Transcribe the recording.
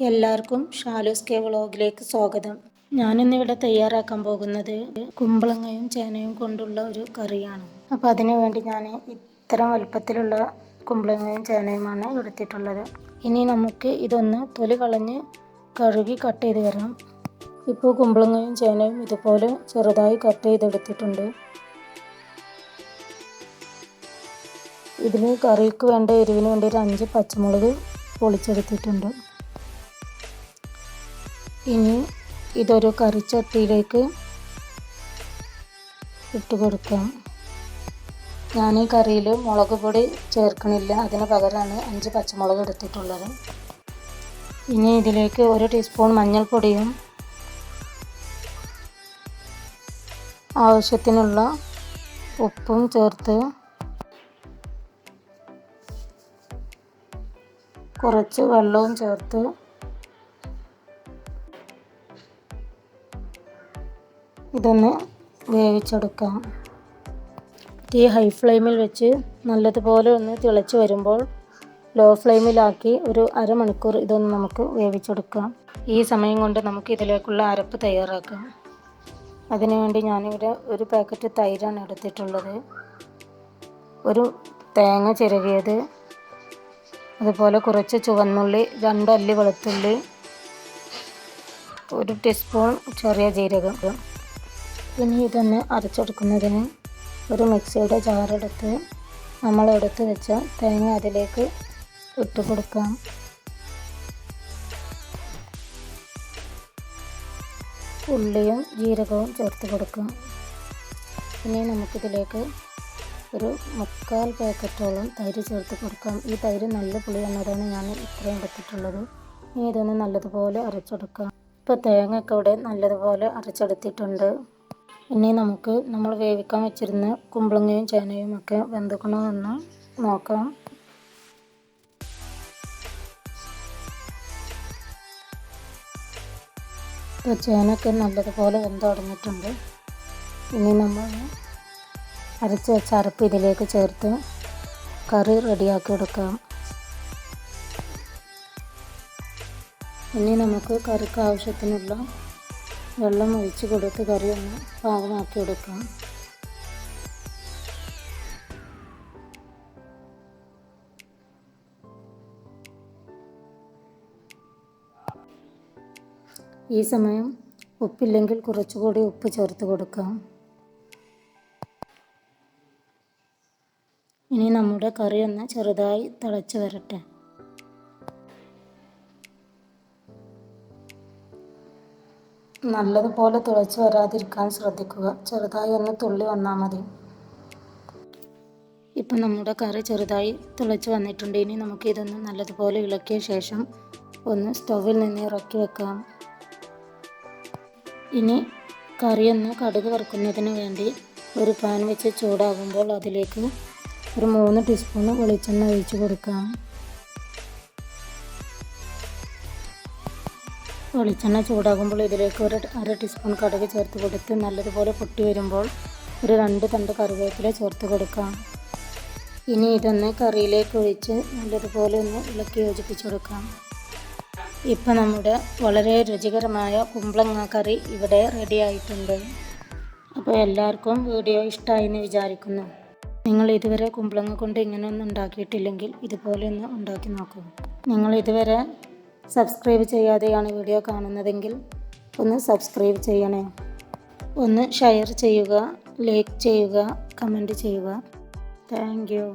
എല്ലാവർക്കും ഷാലൂസ് കെ വ്ളോഗിലേക്ക് സ്വാഗതം. ഞാനിന്നിവിടെ തയ്യാറാക്കാൻ പോകുന്നത് കുമ്പളങ്ങയും ചേനയും കൊണ്ടുള്ള ഒരു കറിയാണ്. അപ്പോൾ അതിനു വേണ്ടി ഞാൻ ഇത്തരം വലുപ്പത്തിലുള്ള കുമ്പളങ്ങയും ചേനയുമാണ് എടുത്തിട്ടുള്ളത്. ഇനി നമുക്ക് ഇതൊന്ന് തൊലി കളഞ്ഞ് കഴുകി കട്ട് ചെയ്ത് വരാം. ഇപ്പോൾ കുമ്പളങ്ങയും ചേനയും ഇതുപോലെ ചെറുതായി കട്ട് ചെയ്തെടുത്തിട്ടുണ്ട്. ഇതിന് കറിക്ക് വേണ്ട എരിവിന് വേണ്ടി ഒരു 5 പച്ചമുളക് പൊളിച്ചെടുത്തിട്ടുണ്ട്. ഇനി ഇതൊരു കറിച്ചട്ടിയിലേക്ക് ഇട്ട് കൊടുക്കാം. ഞാൻ ഈ കറിയിൽ മുളക് പൊടി ചേർക്കണില്ല, അതിന് പകരമാണ് 5 പച്ചമുളക് എടുത്തിട്ടുള്ളത്. ഇനി ഇതിലേക്ക് 1 ടീസ്പൂൺ മഞ്ഞൾപ്പൊടിയും ആവശ്യത്തിനുള്ള ഉപ്പും ചേർത്ത് കുറച്ച് വെള്ളവും ചേർത്ത് ഇതൊന്ന് വേവിച്ചെടുക്കാം. തീ ഹൈ ഫ്ലെയിമിൽ വെച്ച് നല്ലതുപോലെ ഒന്ന് തിളച്ച് വരുമ്പോൾ ലോ ഫ്ലെയിമിലാക്കി ഒരു അരമണിക്കൂർ ഇതൊന്ന് നമുക്ക് വേവിച്ചെടുക്കാം. ഈ സമയം കൊണ്ട് നമുക്ക് ഇതിലേക്കുള്ള അരപ്പ് തയ്യാറാക്കാം. അതിനുവേണ്ടി ഞാനിവിടെ 1 പാക്കറ്റ് തൈരാണ് എടുത്തിട്ടുള്ളത്, ഒരു തേങ്ങ ചിരകിയത്, അതുപോലെ കുറച്ച് ചുവന്നുള്ളി, 2 അല്ലി വെളുത്തുള്ളി, 1 ടീസ്പൂൺ ചെറിയ ജീരകം. ഇനി ഇതൊന്ന് അരച്ചെടുക്കുന്നതിന് ഒരു മിക്സിയുടെ ജാറെടുത്ത് നമ്മൾ എടുത്ത് വെച്ച തേങ്ങ അതിലേക്ക് ഇട്ട് കൊടുക്കാം. ഉള്ളിയും ജീരകവും ചേർത്ത് കൊടുക്കാം. ഇനി നമുക്കിതിലേക്ക് ഒരു 3/4 പാക്കറ്റോളം തൈര് ചേർത്ത് കൊടുക്കാം. ഈ തൈര് നല്ല പുളി എന്നതാണ് ഞാൻ ഇത്രയും എടുത്തിട്ടുള്ളത്. ഇനി ഇതൊന്ന് നല്ലതുപോലെ അരച്ചെടുക്കാം. ഇപ്പോൾ തേങ്ങയൊക്കെ ഇവിടെ നല്ലതുപോലെ അരച്ചെടുത്തിട്ടുണ്ട്. ഇനി നമുക്ക് നമ്മൾ വേവിക്കാൻ വെച്ചിരുന്ന കുമ്പളങ്ങയും ചേനയും ഒക്കെ വെന്തുക്കണമെന്ന് നോക്കാം. ഇപ്പോൾ ചേനയൊക്കെ നല്ലതുപോലെ വെന്തുടങ്ങിയിട്ടുണ്ട്. ഇനി നമ്മൾ അരച്ച് വെച്ച അരപ്പ് ഇതിലേക്ക് ചേർത്ത് കറി റെഡിയാക്കി എടുക്കാം. ഇനി നമുക്ക് കറിക്ക് ആവശ്യത്തിനുള്ള വെള്ളം ഒഴിച്ച് കൊടുത്ത് കറി ഒന്ന് പാകമാക്കി എടുക്കാം. ഈ സമയം ഉപ്പില്ലെങ്കിൽ കുറച്ചുകൂടി ഉപ്പ് ചേർത്ത് കൊടുക്കാം. ഇനി നമ്മുടെ കറി ഒന്ന് ചെറുതായി തിളച്ച് വരട്ടെ. നല്ലതുപോലെ തിളച്ച് വരാതിരിക്കാൻ ശ്രദ്ധിക്കുക, ചെറുതായി ഒന്ന് തുള്ളി വന്നാൽ മതി. ഇപ്പം നമ്മുടെ കറി ചെറുതായി തിളച്ച് വന്നിട്ടുണ്ട്. ഇനി നമുക്ക് ഇതൊന്ന് നല്ലതുപോലെ ഇളക്കിയ ശേഷം ഒന്ന് സ്റ്റൗവിൽ നിന്ന് ഇറക്കി വെക്കാം. ഇനി കറി ഒന്ന് കടുക് വറുക്കുന്നതിന് വേണ്ടി ഒരു പാൻ വെച്ച് ചൂടാകുമ്പോൾ അതിലേക്ക് ഒരു 3 ടീസ്പൂൺ വെളിച്ചെണ്ണ ഒഴിച്ച് കൊടുക്കാം. വെളിച്ചെണ്ണ ചൂടാകുമ്പോൾ ഇതിലേക്ക് ഒരു 1/2 ടീസ്പൂൺ കടുക് ചേർത്ത് കൊടുത്ത് നല്ലതുപോലെ പൊട്ടി വരുമ്പോൾ ഒരു 2 തണ്ട് കറിവേപ്പില ചേർത്ത് കൊടുക്കാം. ഇനി ഇതൊന്ന് കറിയിലേക്ക് ഒഴിച്ച് നല്ലതുപോലെ ഒന്ന് ഇളക്കി യോജിപ്പിച്ച് കൊടുക്കാം. ഇപ്പം നമ്മുടെ വളരെ രുചികരമായ കുമ്പളങ്ങ കറി ഇവിടെ റെഡി ആയിട്ടുണ്ട്. അപ്പോൾ എല്ലാവർക്കും വീഡിയോ ഇഷ്ടമായി എന്ന് വിചാരിക്കുന്നു. നിങ്ങൾ ഇതുവരെ കുമ്പളങ്ങ കൊണ്ട് ഇങ്ങനെയൊന്നും ഉണ്ടാക്കിയിട്ടില്ലെങ്കിൽ ഇതുപോലെ ഒന്ന് ഉണ്ടാക്കി നോക്കൂ. നിങ്ങൾ ഇതുവരെ സബ്സ്ക്രൈബ് ചെയ്യാതെയാണ് വീഡിയോ കാണുന്നതെങ്കിൽ ഒന്ന് സബ്സ്ക്രൈബ് ചെയ്യണേ. ഒന്ന് ഷെയർ ചെയ്യുക, ലൈക്ക് ചെയ്യുക, കമൻറ്റ് ചെയ്യുക. Thank you.